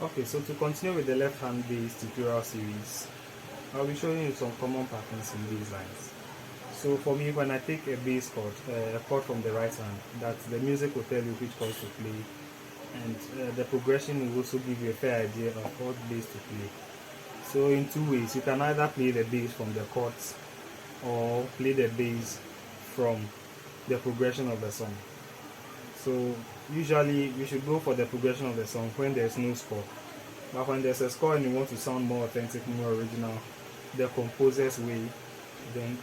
Okay, so to continue with the left hand bass tutorial series, I'll be showing you some common patterns in bass lines. So for me, when I take a bass chord, a chord from the right hand, that the music will tell you which chords to play, and the progression will also give you a fair idea of what bass to play. So in two ways, you can either play the bass from the chords or play the bass from the progression of the song. So usually you should go for the progression of the song when there's no score. But when there's a score and you want to sound more authentic, more original, the composer's way, then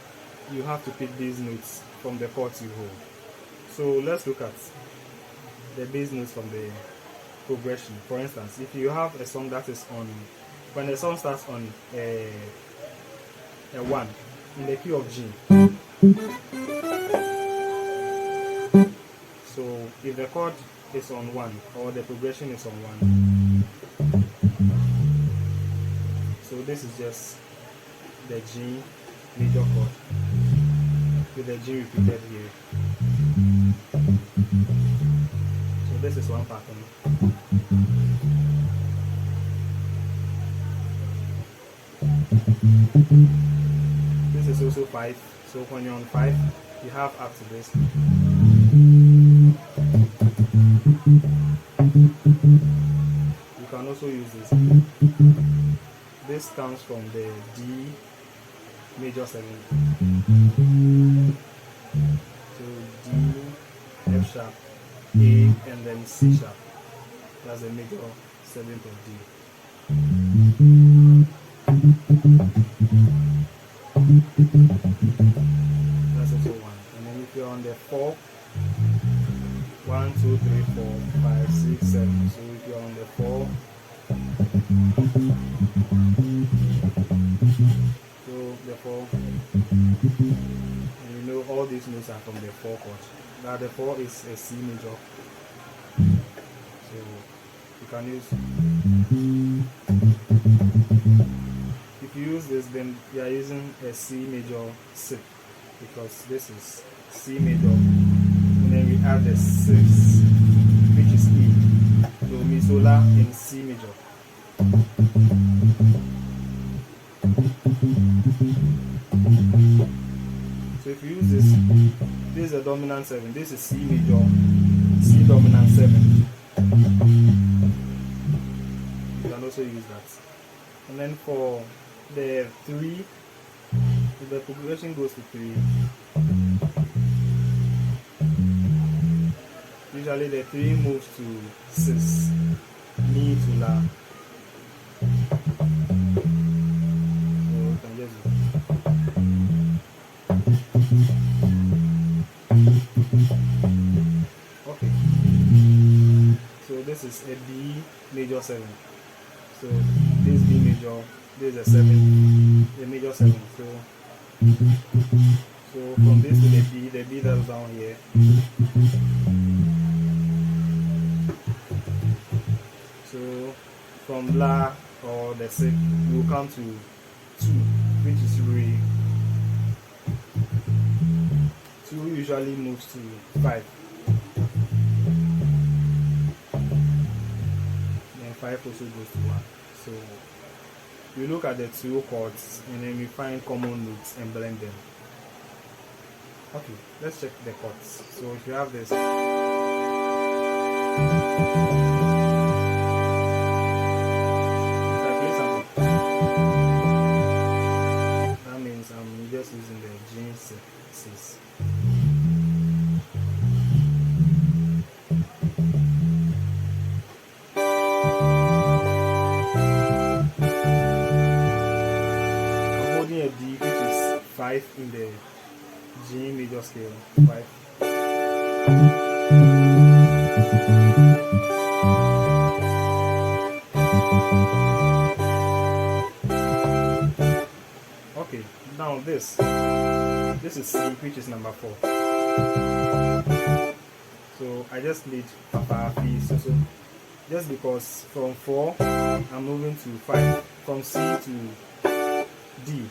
you have to pick these notes from the chords you hold. So let's look at the bass notes from the progression. For instance, if you have a song that is on, when the song starts on a 1 in the key of G. So if the chord is on 1 or the progression is on 1, so this is just the G major chord with the G repeated here. So this is one pattern. This is also 5. So when you're on 5, you have up to this. You can also use this. This comes from the D major 7. So D, F sharp, A, and then C sharp. That's the major 7th of D. That's also 1. And then if you're on the 4, 1, 2, 3, 4, 5, 6, 7. So if you're on the 4, so the 4, and you know all these notes are from the 4 chord. Now the 4 is a C major. So you can use, if you use this, then you are using a C major 6, because this is C major, and then we add the 6, which is E, do, mi, sol, la in C major. So if you use this, this is a dominant 7, this is C major, C dominant 7. You can also use that. And then for the 3, if the progression goes to 3, usually the 3 moves to 6, mi to la. So you can just do. Okay. So this is a B major 7. So this B major, this is a 7, the major 7. So from this to the B that's down here. So from La or the 6, you will come to 2, which is Re. 2 usually moves to 5. Then 5 also goes to 1. So we look at the 2 chords and then we find common notes and blend them. Okay, let's check the chords. So if you have this, that means I'm just using the G 6. I'm holding a D, which is 5 in the G major scale. 5. Okay, now this is C, which is number 4. So I just played Papa P, so just because from 4 I'm moving to 5, from C to D.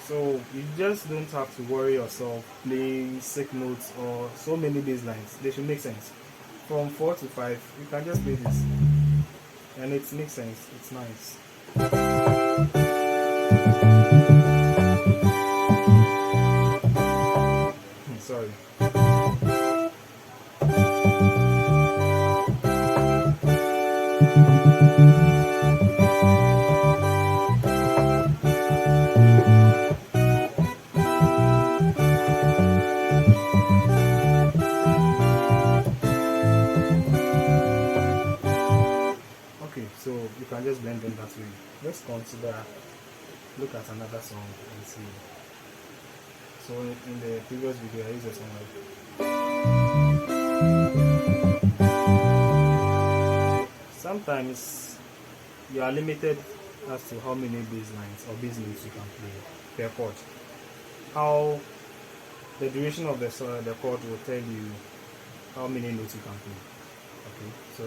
So you just don't have to worry yourself playing sick notes or so many bass lines. They should make sense. From 4 to 5, you can just play this. and it makes sense. It's nice. Sorry. Okay, so you can just blend them that way. Let's look at another song and see. So in the previous video I used a song like, sometimes you are limited as to how many bass lines or bass notes you can play per chord. How the duration of the chord will tell you how many notes you can play. Okay, so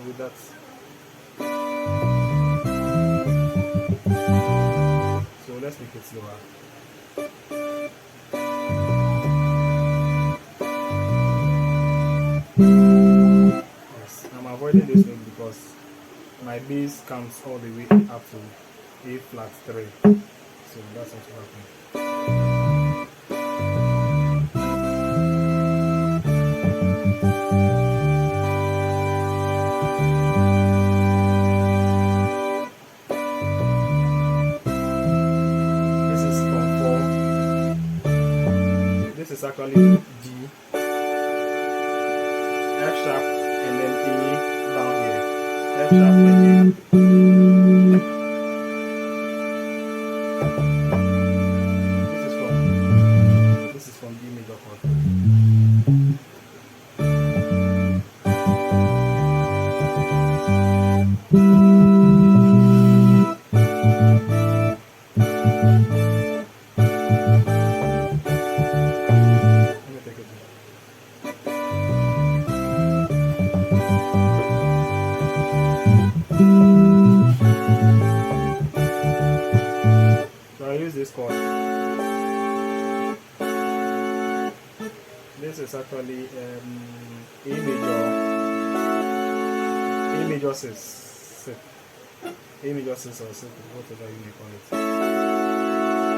with that, so let's make it slower. Yes, I'm avoiding this note because my bass comes all the way up to A flat 3, so that's what's happening. This is actually D, F sharp, and then E down here. F sharp and E. This is from D major chord. This chord. This is actually A major 6, A major 6 or 6, whatever you may call it,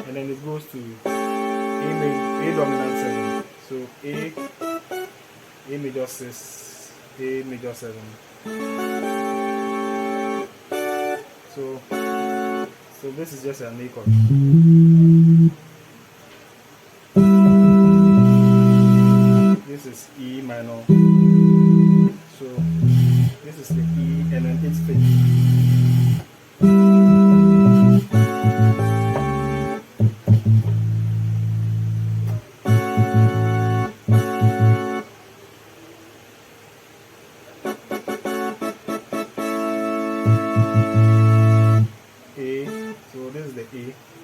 and then it goes to A dominant 7. So A major 6, A major 7. So this is just an A chord. This is E minor. So this is the E and then it's fifth.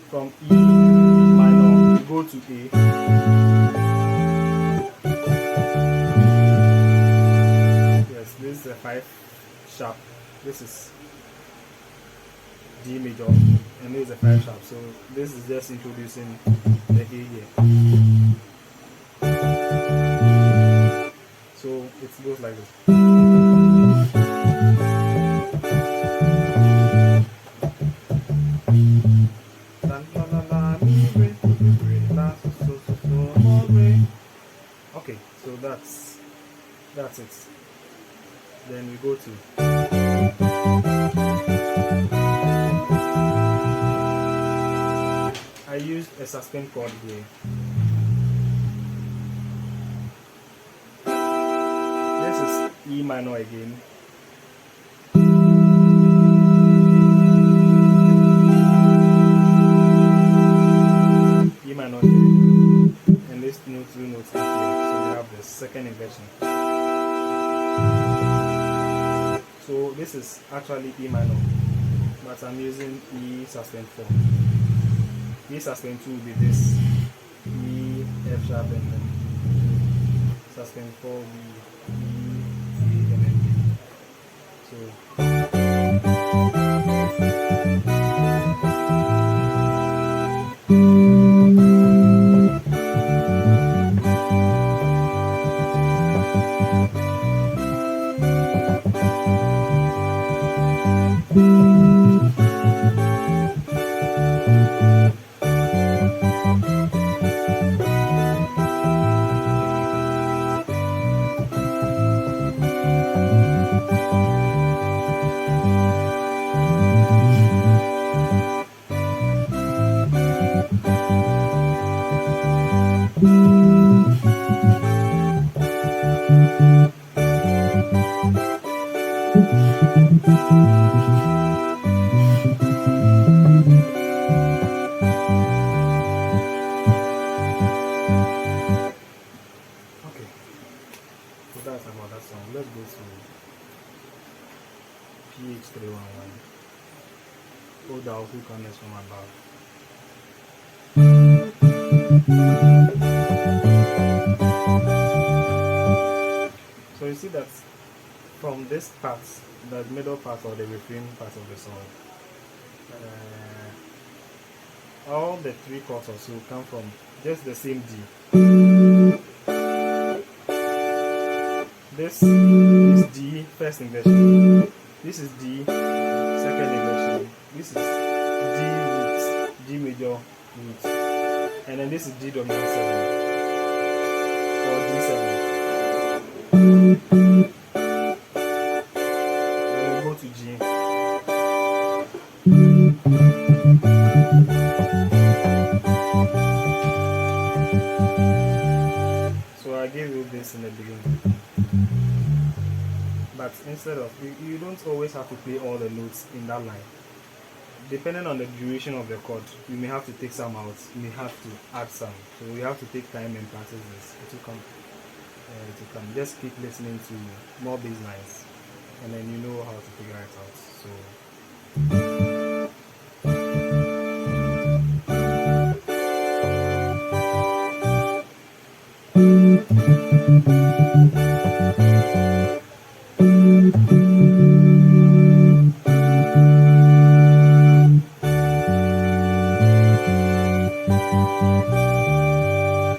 From E minor, you go to A. Yes, this is a 5 sharp. This is G major, and this is a 5 sharp. So this is just introducing the A here. So it goes like this. Okay, so that's it. Then we go to I used a sustained chord here. This is E minor again. E minor here. And these two notes here. So we have the second inversion. So this is actually E minor, but I'm using E sustained 4. E sustained 2 will be this E, F sharp, and then sustained 4 will be E, A, and then So that's about that song. Let's go to PH311. Oh thou who comest from above. So you see that from this part, the middle part or the refrain part of the song, all the three chords also come from just the same D. This is D first inversion. This is D second inversion. This is D root, D major root, and then this is D dominant 7 or D7. Then we go to G. So I gave you this in the beginning. But instead of, you don't always have to play all the notes in that line. Depending on the duration of the chord, you may have to take some out, you may have to add some. So you have to take time and practice this. It will come. Just keep listening to more bass lines, and then you know how to figure it out. So.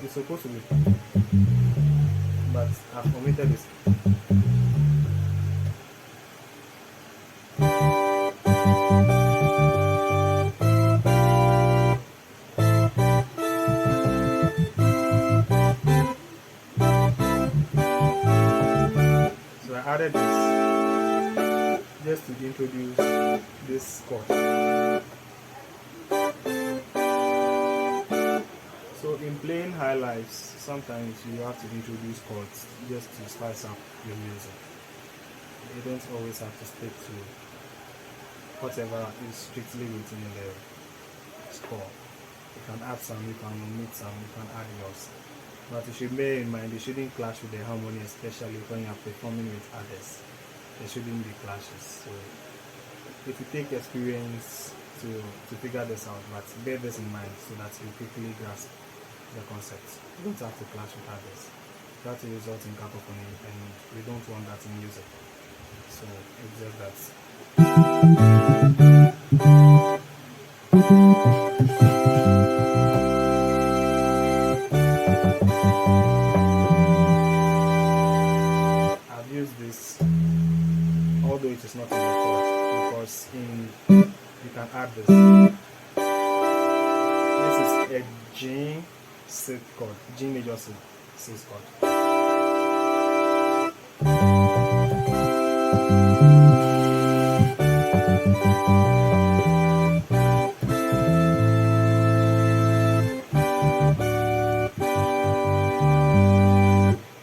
Supposed to be, but I've omitted this. So I added this just to introduce this chord. So in playing high lives, sometimes you have to introduce chords just to spice up your music. You don't always have to stick to whatever is strictly written in the score. You can add some, you can omit some, you can add yours. But you should bear in mind, they shouldn't clash with the harmony, especially when you are performing with others. There shouldn't be clashes. So if you take experience to figure this out, but bear this in mind so that you quickly grasp the concept. You don't have to clash with others. That will result in cacophony, and we don't want that in music. So it's just that. I've used this, although it is not in the chord, because you can add this. This is a G sixth chord, G major sixth chord.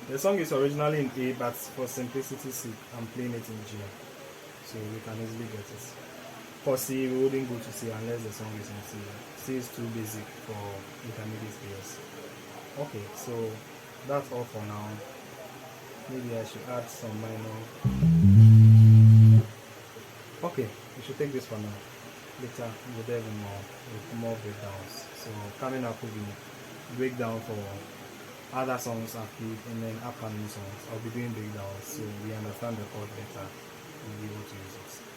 The song is originally in A, but for simplicity's sake, I'm playing it in G, so you can easily get it. For C, we wouldn't go to C unless the song is in C. C is too basic for intermediate players. Okay, so that's all for now. Maybe I should add some minor. Okay, we should take this for now. Later, we'll dive in more with more breakdowns. So coming up will be breakdown for other songs I've played, and then upcoming songs I'll be doing breakdowns so we understand the chord better you'll be able to use it.